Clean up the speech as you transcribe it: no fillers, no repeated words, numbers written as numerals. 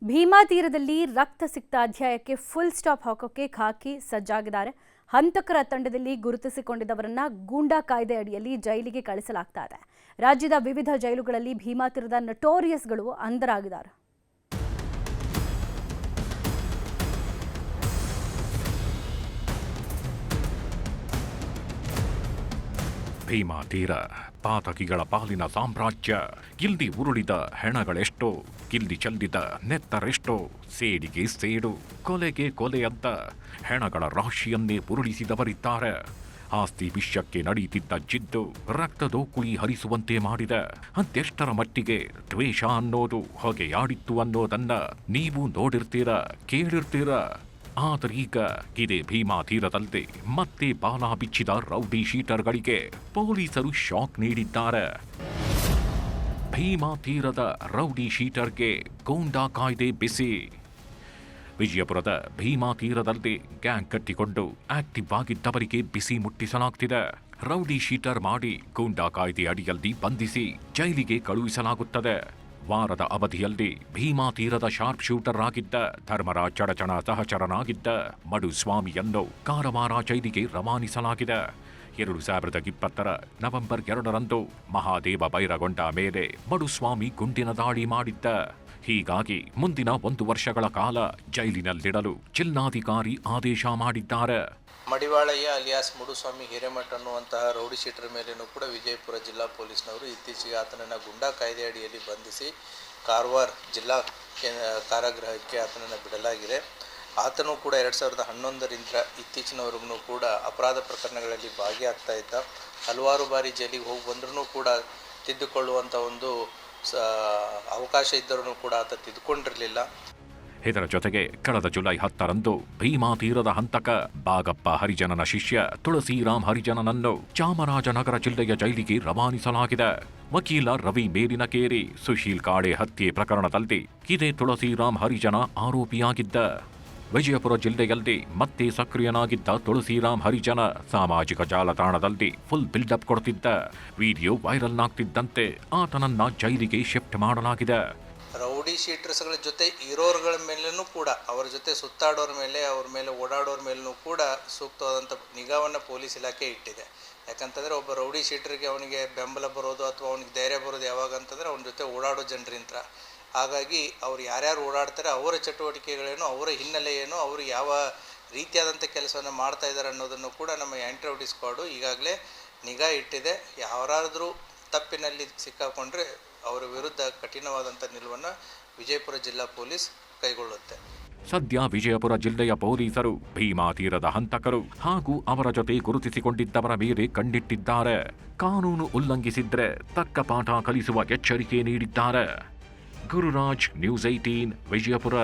ಭೀಮಾ ತೀರದಲ್ಲಿ ರಕ್ತಸಿಕ್ತ ಅಧ್ಯಾಯಕ್ಕೆ full stop ಹಾಕೋಕೆ ಖಾಕಿ ಸಜ್ಜಾಗಿದ್ದಾರೆ. ಹಂತಕರ ತಂಡದಲ್ಲಿ ಗುರುತಿಸಿಕೊಂಡಿದ್ದವರನ್ನ ಗೂಂಡಾ ಕಾಯ್ದೆ ಅಡಿಯಲ್ಲಿ ಜೈಲಿಗೆ ಕಳಿಸಲಾಗ್ತಾ ಇದೆ. ರಾಜ್ಯದ ವಿವಿಧ ಜೈಲುಗಳಲ್ಲಿ ಭೀಮಾ ತೀರದ ನಟೋರಿಯಸ್ಗಳು ಅಂಧರಾಗಿದ್ದಾರೆ. ಭೀಮಾ ತೀರ ಪಾತಕಿಗಳ ಪಾಲಿನ ಸಾಮ್ರಾಜ್ಯ. ಇಲ್ಲಿ ಉರುಳಿದ ಹೆಣಗಳೆಷ್ಟೋ, ಇಲ್ಲಿ ಚೆಲ್ಲಿದ ನೆತ್ತರೆಷ್ಟೋ, ಸೇಡಿಗೆ ಸೇಡು, ಕೊಲೆಗೆ ಕೊಲೆ ಅಂತ ಹೆಣಗಳ ರಾಶಿಯನ್ನೇ ಉರುಳಿಸಿದವರಿದ್ದಾರೆ. ಆಸ್ತಿ ವಿಷಯಕ್ಕೆ ನಡೆಯುತ್ತಿದ್ದ ಜಿದ್ದು ರಕ್ತದೋಕುಳಿ ಹರಿಸುವಂತೆ ಮಾಡಿದ. ಅದೆಷ್ಟರ ಮಟ್ಟಿಗೆ ದ್ವೇಷ ಅನ್ನೋದು ಹೊಗೆಯಾಡಿತ್ತು ಅನ್ನೋದನ್ನ ನೀವು ನೋಡಿರ್ತೀರ, ಕೇಳಿರ್ತೀರ. ಆದರೀಗ ಇದೇ ಭೀಮಾ ತೀರದಲ್ಲಿ ಮತ್ತೆ ಬಾಲ ಬಿಚ್ಚಿದ ರೌಡಿ ಶೀಟರ್ಗಳಿಗೆ ಪೊಲೀಸರು ಶಾಕ್ ನೀಡಿದ್ದಾರೆ. ಭೀಮಾ ತೀರದ ರೌಡಿ ಶೀಟರ್ಗೆ ಗೂಂಡಾ ಕಾಯ್ದೆ ಬಿಸಿ. ವಿಜಯಪುರದ ಭೀಮಾ ತೀರದಲ್ಲಿ ಗ್ಯಾಂಗ್ ಕಟ್ಟಿಕೊಂಡು ಆಕ್ಟಿವ್ ಆಗಿದ್ದವರಿಗೆ ಬಿಸಿ ಮುಟ್ಟಿಸಲಾಗ್ತಿದೆ. ರೌಡಿ ಶೀಟರ್ ಮಾಡಿ ಗೂಂಡಾ ಕಾಯ್ದೆ ಅಡಿಯಲ್ಲಿ ಬಂಧಿಸಿ ಜೈಲಿಗೆ ಕಳುಹಿಸಲಾಗುತ್ತದೆ. ವಾರದ ಅವಧಿಯಲ್ಲಿ ಭೀಮಾ ತೀರದ ಶಾರ್ಪ್ ಶೂಟರ್ ಆಗಿದ್ದ ಧರ್ಮರಾಜ್ ಚಡಚಣ ಸಹಚರನಾಗಿದ್ದ ಮಡುಸ್ವಾಮಿಯನ್ನು ಕಾರವಾರ ಜೈಲಿಗೆ ರವಾನಿಸಲಾಗಿದೆ. 2020 ನವೆಂಬರ್ 2ರಂದು ಮಹಾದೇವ ಬೈರಗೊಂಡ ಮೇಲೆ ಮಡುಸ್ವಾಮಿ ಗುಂಡಿನ ದಾಳಿ ಮಾಡಿದ್ದ. ಹೀಗಾಗಿ ಮುಂದಿನ 1 ವರ್ಷಗಳ ಕಾಲ ಜೈಲಿನಲ್ಲಿಡಲು ಜಿಲ್ಲಾಧಿಕಾರಿ ಆದೇಶ ಮಾಡಿದ್ದಾರೆ. ಮಡಿವಾಳಯ್ಯ ಅಲಿಯಾಸ್ ಮುಡುಸ್ವಾಮಿ ಹಿರೇಮಠ ಅನ್ನುವಂತಹ ರೌಡಿ ಶೀಟರ್ ಮೇಲೇನೂ ಕೂಡ ವಿಜಯಪುರ ಜಿಲ್ಲಾ ಪೊಲೀಸ್ನವರು ಇತ್ತೀಚೆಗೆ ಆತನನ್ನು ಗುಂಡಾ ಕಾಯ್ದೆ ಅಡಿಯಲ್ಲಿ ಬಂಧಿಸಿ ಕಾರವಾರ ಜಿಲ್ಲಾ ಕಾರಾಗೃಹಕ್ಕೆ ಆತನನ್ನು ಬಿಡಲಾಗಿದೆ. ಆತನೂ ಕೂಡ 2011ರಿಂದ ಇತ್ತೀಚಿನವರೆಗೂ ಕೂಡ ಅಪರಾಧ ಪ್ರಕರಣಗಳಲ್ಲಿ ಭಾಗಿಯಾಗ್ತಾ ಇದ್ದ. ಹಲವಾರು ಬಾರಿ ಜೈಲಿಗೆ ಹೋಗಿ ಬಂದ್ರೂ ಕೂಡ ತಿದ್ದುಕೊಳ್ಳುವಂಥ ಒಂದು ಅವಕಾಶ ಇದ್ದರೂ ಕೂಡ ಆತ ತಿದ್ದುಕೊಂಡಿರಲಿಲ್ಲ. ಇದರ ಜೊತೆಗೆ ಕಳೆದ ಜುಲೈ 10ರಂದು ಭೀಮಾ ತೀರದ ಹಂತಕ ಬಾಗಪ್ಪ ಹರಿಜನನ ಶಿಷ್ಯ ತುಳಸಿರಾಮ್ ಹರಿಜನನನ್ನು ಚಾಮರಾಜನಗರ ಜಿಲ್ಲೆಯ ಜೈಲಿಗೆ ರವಾನಿಸಲಾಗಿದೆ. ವಕೀಲ ರವಿ ಮೇಲಿನಕೇರಿ ಸುಶೀಲ್ ಕಾಳೆ ಹತ್ಯೆ ಪ್ರಕರಣದಲ್ಲಿ ಇದೇ ತುಳಸಿರಾಮ್ ಹರಿಜನ ಆರೋಪಿಯಾಗಿದ್ದ. ವಿಜಯಪುರ ಜಿಲ್ಲೆಯಲ್ಲಿ ಮತ್ತೆ ಸಕ್ರಿಯನಾಗಿದ್ದ ತುಳಸಿರಾಮ್ ಹರಿಜನ ಸಾಮಾಜಿಕ ಜಾಲತಾಣದಲ್ಲಿ ಫುಲ್ ಬಿಲ್ಡಪ್ ಕೊಡ್ತಿದ್ದ. ವಿಡಿಯೋ ವೈರಲ್ ಆಗ್ತಿದ್ದಂತೆ ಆತನನ್ನ ಜೈಲಿಗೆ ಶಿಫ್ಟ್ ಮಾಡಲಾಗಿದೆ. ರೌಡಿ ಶೀಟರ್ಸ್ಗಳ ಜೊತೆ ಇರೋರ್ಗಳ ಮೇಲೂ ಕೂಡ, ಅವರ ಜೊತೆ ಸುತ್ತಾಡೋರ ಮೇಲೆ, ಅವ್ರ ಮೇಲೆ ಓಡಾಡೋರ ಮೇಲೂ ಕೂಡ ಸೂಕ್ತವಾದಂಥ ನಿಗಾವನ್ನು ಪೊಲೀಸ್ ಇಲಾಖೆ ಇಟ್ಟಿದೆ. ಯಾಕಂತಂದರೆ ಒಬ್ಬ ರೌಡಿ ಶೀಟರ್ಗೆ ಅವನಿಗೆ ಬೆಂಬಲ ಬರೋದು ಅಥವಾ ಅವನಿಗೆ ಧೈರ್ಯ ಬರೋದು ಯಾವಾಗ ಅಂತಂದರೆ ಅವನ ಜೊತೆ ಓಡಾಡೋ ಜನರಿಂದ. ಹಾಗಾಗಿ ಅವ್ರು ಯಾರ್ಯಾರು ಓಡಾಡ್ತಾರೆ, ಅವರ ಚಟುವಟಿಕೆಗಳೇನು, ಅವರ ಹಿನ್ನೆಲೆ ಏನು, ಅವರು ಯಾವ ರೀತಿಯಾದಂಥ ಕೆಲಸವನ್ನು ಮಾಡ್ತಾ ಇದ್ದಾರೆ ಅನ್ನೋದನ್ನು ಕೂಡ ನಮ್ಮ ಆ್ಯಂಟಿ ರೌಡಿ ಸ್ಕ್ವಾಡು ಈಗಾಗಲೇ ನಿಗಾ ಇಟ್ಟಿದೆ. ಯಾರಾದರೂ ತಪ್ಪಿನಲ್ಲಿ ಸಿಕ್ಕಾಕೊಂಡ್ರೆ ಅವರ ವಿರುದ್ಧ ಕಠಿಣವಾದಂಥ ನಿಲುವನ್ನು ವಿಜಯಪುರ ಜಿಲ್ಲಾ ಪೊಲೀಸ್ ಕೈಗೊಳ್ಳುತ್ತೆ. ಸದ್ಯ ವಿಜಯಪುರ ಜಿಲ್ಲೆಯ ಪೊಲೀಸರು ಭೀಮಾ ತೀರದ ಹಂತಕರು ಹಾಗೂ ಅವರ ಜೊತೆ ಗುರುತಿಸಿಕೊಂಡಿದ್ದವರ ಮೇಲೆ ಕಣ್ಣಿಟ್ಟಿದ್ದಾರೆ. ಕಾನೂನು ಉಲ್ಲಂಘಿಸಿದ್ರೆ ತಕ್ಕ ಪಾಠ ಕಲಿಸುವ ಎಚ್ಚರಿಕೆ ನೀಡಿದ್ದಾರೆ. ಗುರುರಾಜ್, ನ್ಯೂಸ್ 18, ವಿಜಯಪುರ.